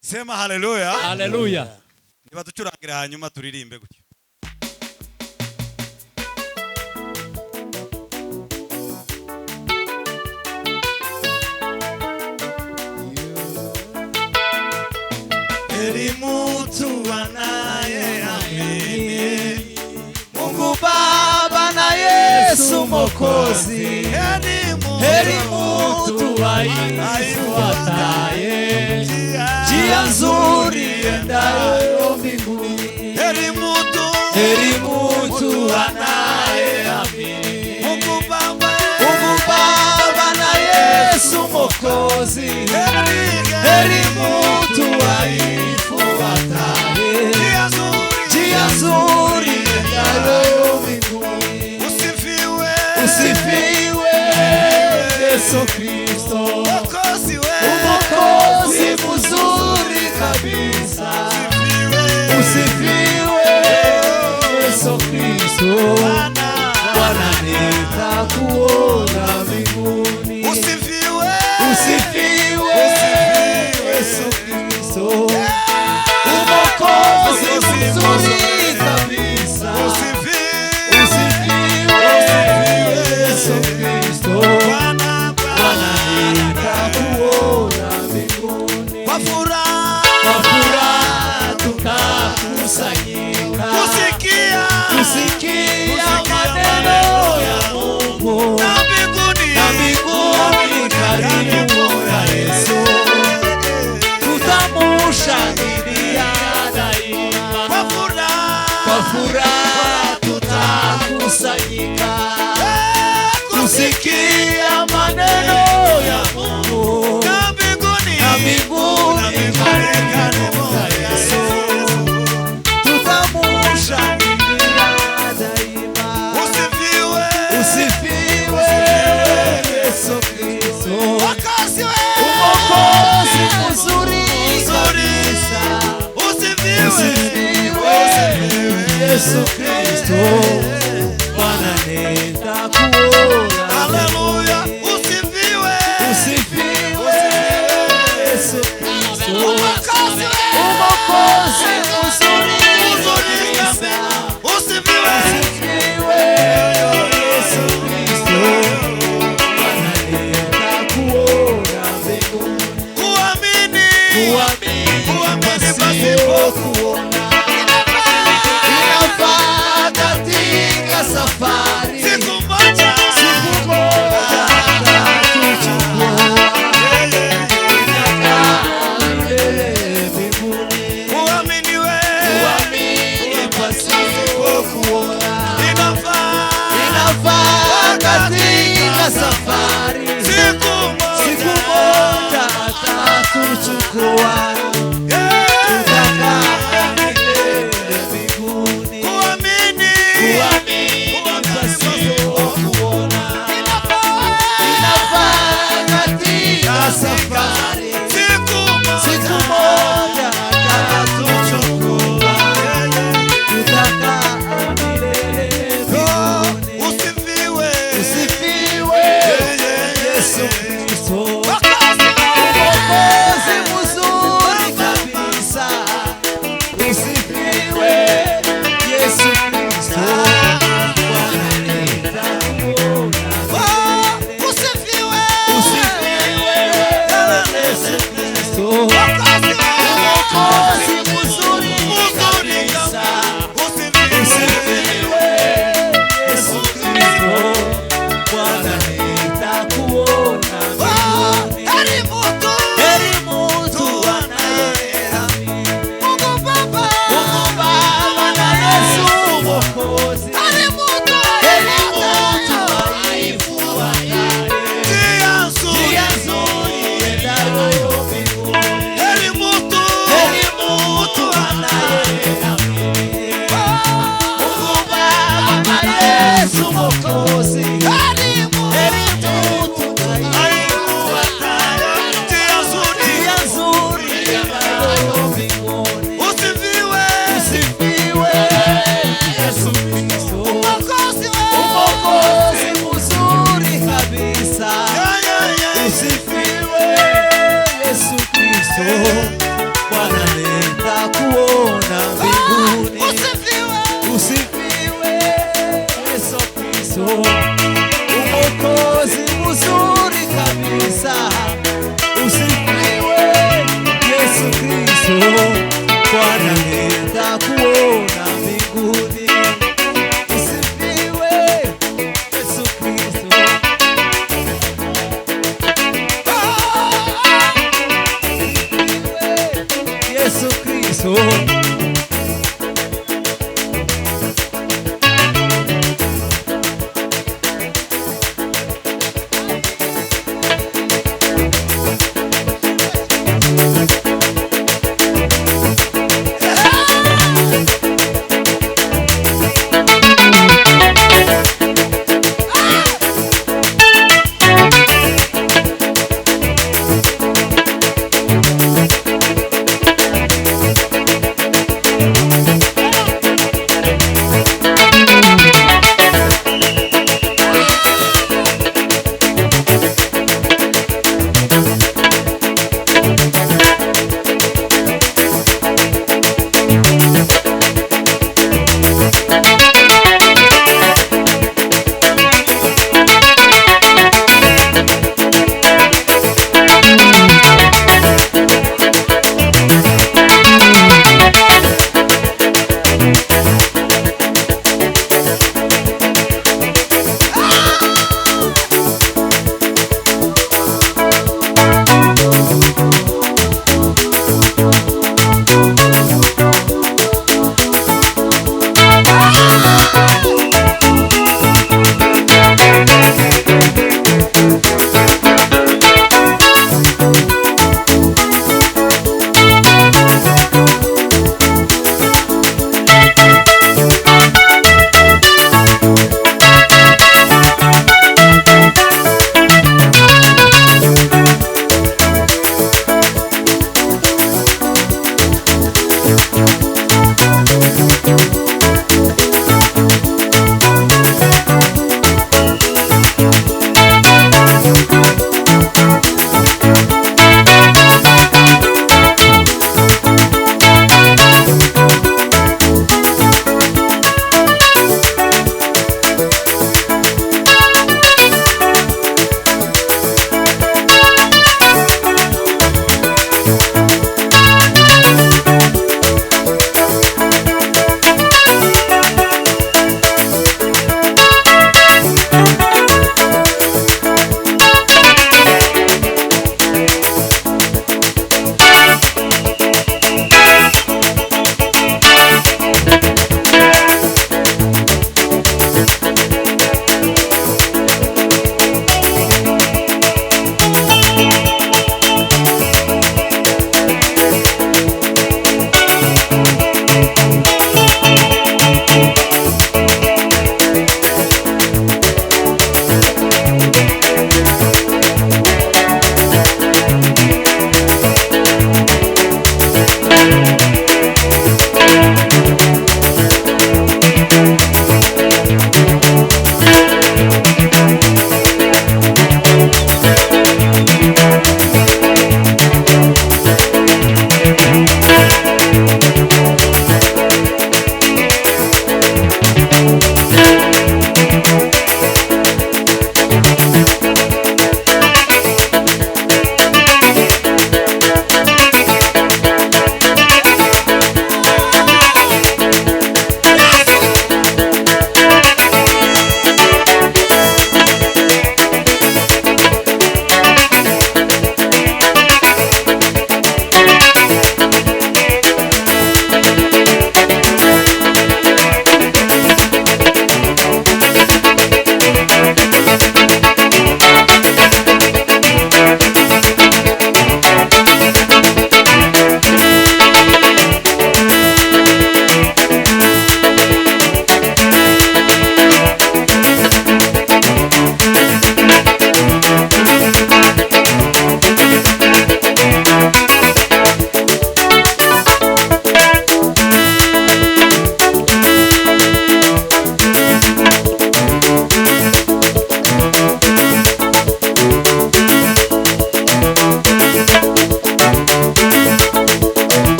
Sema haleluya. Haleluya. Niba tucurangira hanyuma turirimbe gutyo. Heri mtu anayeamini Mungu Baba na Yesu Muokozi. Heri mtu aifuataye njia nzuri endayo mbinguni. Heri mtu anayeamini Mungu Baba na Yesu Muokozi. Heri mtu aifuataye njia nzuri endayo mbinguni. Usifiwe Yesu Kristo, Muokozi mzuri kabisa. Usifiwe Yesu Kristo, Bwana nitakuona mbinguni. Usifiwe Yesu Kristo, Muokozi mzuri kabisa. Usifiwe Yesu Kristo, Bwana nitakuona mbinguni. Kwa furaha tukakusanyika kusikia maneno ya Mungu, na mbinguni karibu na Yesu tutamushangilia daima. Kwa furaha tutakusanyika kusikia maneno ya Mungu, na mbinguni karibu na Yesu tutamushangilia daima. Usifiwe Yesu Kristo, Muokozi mzuri kabisa. Usifiwe Yesu Kristo, Bwana nitakuona. Haleluya. Usifiwe Yesu Kristo, Muokozi mzuri kabisa. Usifiwe Yesu Kristo, Bwana nitakuona mbinguni. Kuamini pasipo kuona inafaa katika safari. Siku moja atatuchukua mbinguni. Kuamini pasipo kuona inafaa katika safari. Siku moja atatuchukua safari. Siku moja atatuchukua tutakaa milele mbinguni. Usifiwe Yesu Kristo, Muokozi mzuri kabisa. Yesu.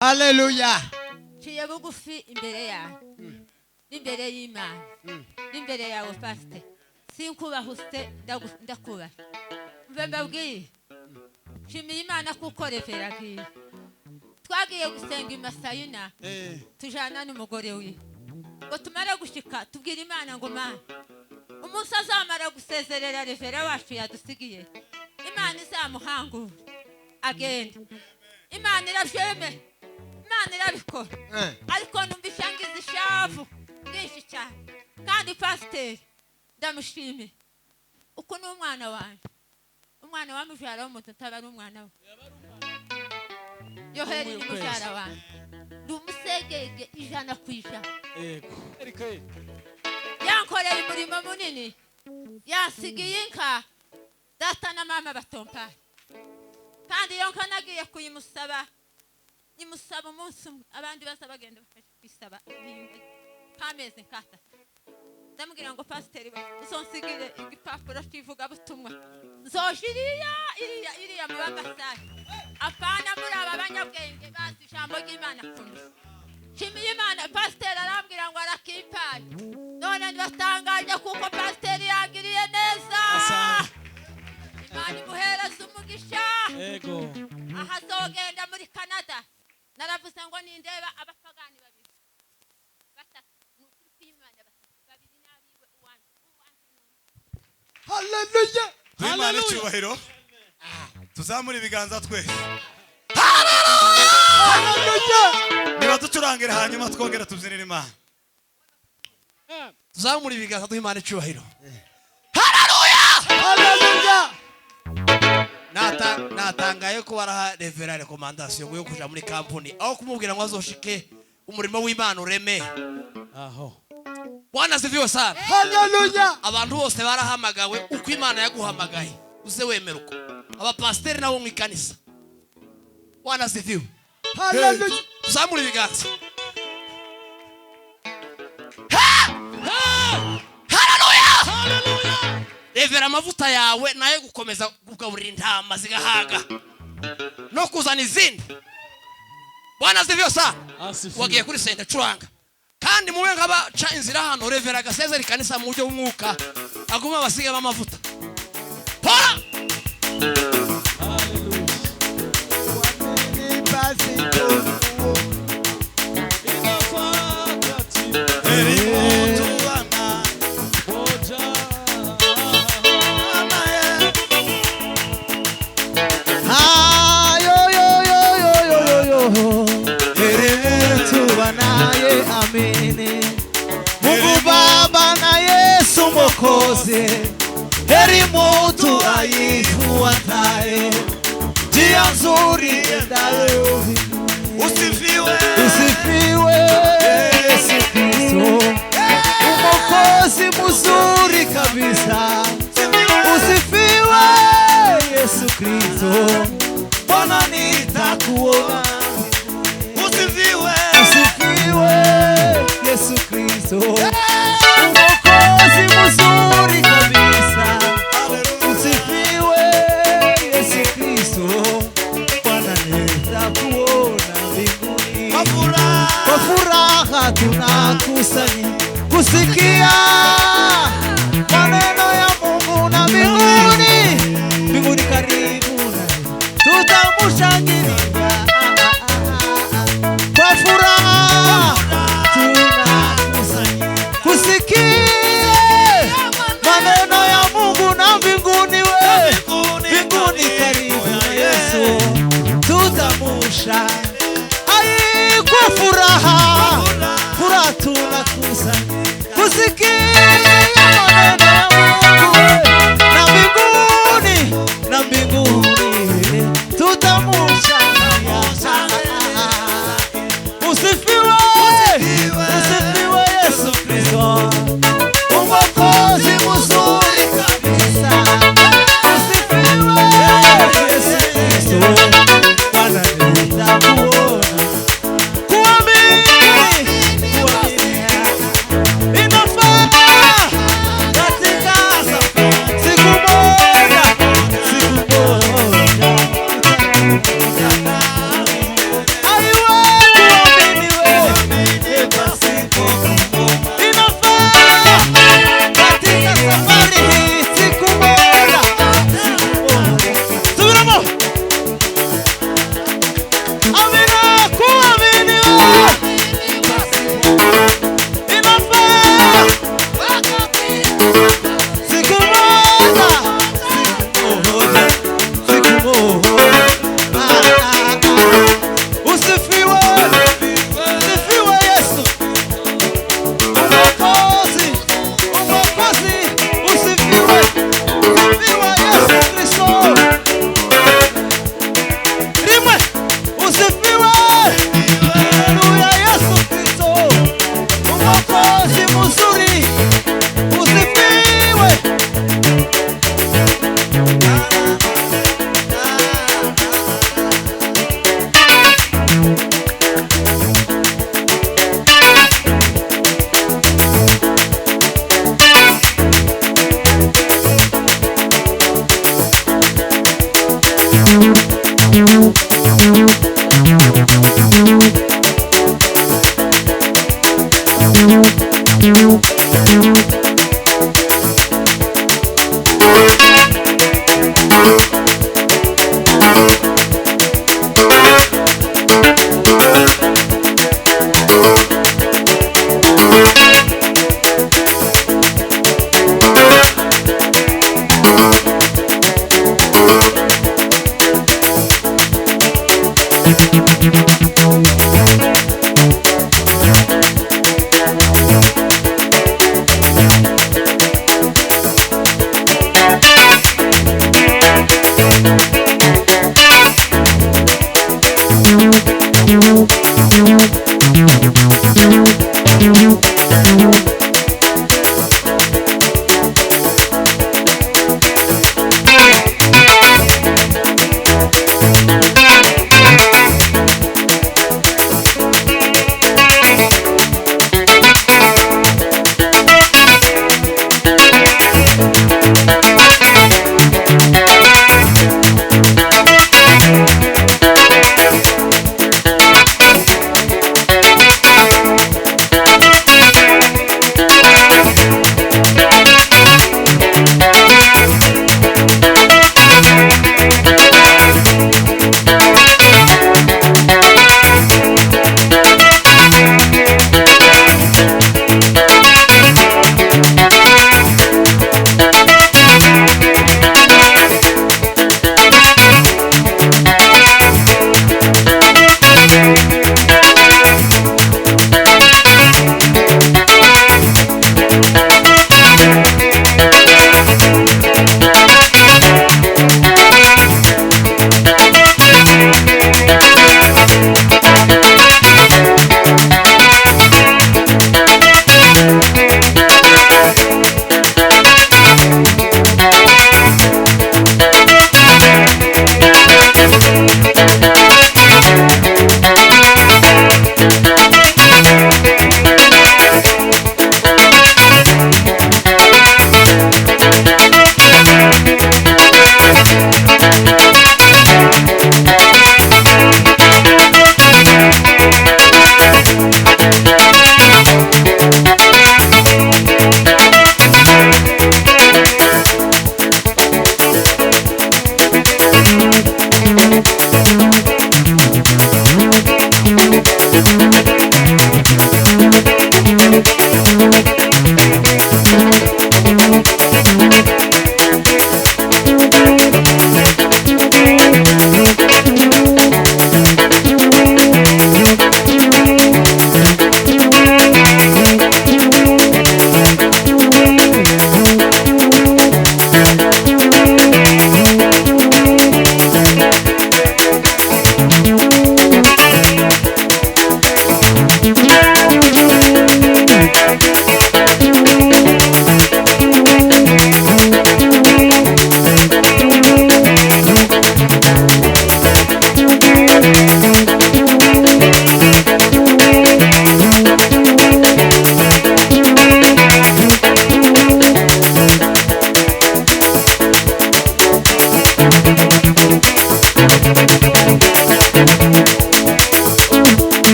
Hallelujah. Ciye bugufi imbere yawe. Imbere y'Imana. Imbere yawe pastor. Sinkubahuste ndakubaha. Mbe mbabwiye. Shimiye Imana kuko referagiye. Twagiye gusenga imasayina. Tujana n'umugore we. Ngo tumare gushika tubwira Imana ngo Mana. Umunsi azamara gusezerera refera wacu yadusigiye. Imana izamuhangura. Agenda. Imana irasheme. Imana irabikora. Ariko numvise ngize ishavu. Ngishi cyane. Kandi pastor ndamushime. Uko ni umwana wanje. Umwana wa mujara w'umuntu utabara umwana we. Yo Heri ni mujara wanje. Dumusegege ijana kwijana. Yego. Yankoreye umurimo munini. Yasigiye inka. Data na mama batompa. Kandi yo nka nagiye kuyimusaba. Nimusaba umunsi abandi basa bagenda bakisaba kameze nkata. Ndamubwira ngo pastor uzonsigire igipapuro kivuga butumwa. Iriya mubagasari. Apana muri aba banyabwenge bazi ijambo ry'Imana kundi. Shimiye Imana pastor arambwira ngo arakimpaye. None ndatangaje kuko pastor yagiriye neza. Imana imuhereza umugisha. Yego. Aha azogenda muri Canada. Naravuze ngo nindeba abapagani babiri. Batatu n'ukuri kw'Imana babiri nabiwe uwanje. Hallelujah. Imana icyubahiro. Tuzamura ibiganza twe. Hallelujah. Niba ducurangira hanyuma twongera tubyinira Imana. Tuzamura ibiganza duhimana icyubahiro. Hallelujah. Hallelujah. Natangaye ko baraha revera recommandation yo kuja muri company aho kumubwira ngo azoshike umurimo w'Imana ureme. Aho. Bwana asifiwe sana. Hallelujah. Abantu bose barahamagawe uko Imana yaguhamagaye. Uze wemera uko. Aba pastor nabo mu ikanisa. Bwana asifiwe. Hallelujah. Tuzamura ibiganza. Hallelujah. Hallelujah. Revera amavuta yawe naye gukomeza kugaburira intama zigahaga no kuzana izindi. Bwana asifiwe sana. Wagiye kuri sente curanga kandi muwe nk'abaca inzira hano revera gasezera ikanisa mu buryo bw'umwuka aguma basiga bamavuta. Pora. Amini. Mungu Baba na Yesu Muokozi. Heri mtu aifuataye njia nzuri endayo. Usifiwe. Usifiwe Yesu Kristo. Muokozi mzuri kabisa. Usifiwe Yesu Kristo. Bwana nitakuona. Usifiwe. Usifiwe Yesu Kristo. Muokozi mzuri kabisa. Usifiwe Yesu Kristo. Bwana nitakuona mbinguni. Kwa furaha tunakusanya kusikia maneno ya Mungu na mbinguni. Mbinguni karibu na tutamshangilia. Kwa furaha tunakusanya kusikia maneno ya Mungu na mbinguni. Mbinguni karibu na Yesu tutamusha. Ai kwa furaha tunakusanya kusikia maneno ya Mungu na mbinguni tutamusha. Usifiwe Yesu Kristo. Muokozi mzuri kabisa. Usifiwe Yesu Kristo. Bwana nitakuona. Kuamini inafaa katika siku moja. Ayu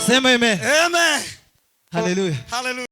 Sema amen. Amen. Hallelujah. Hallelujah.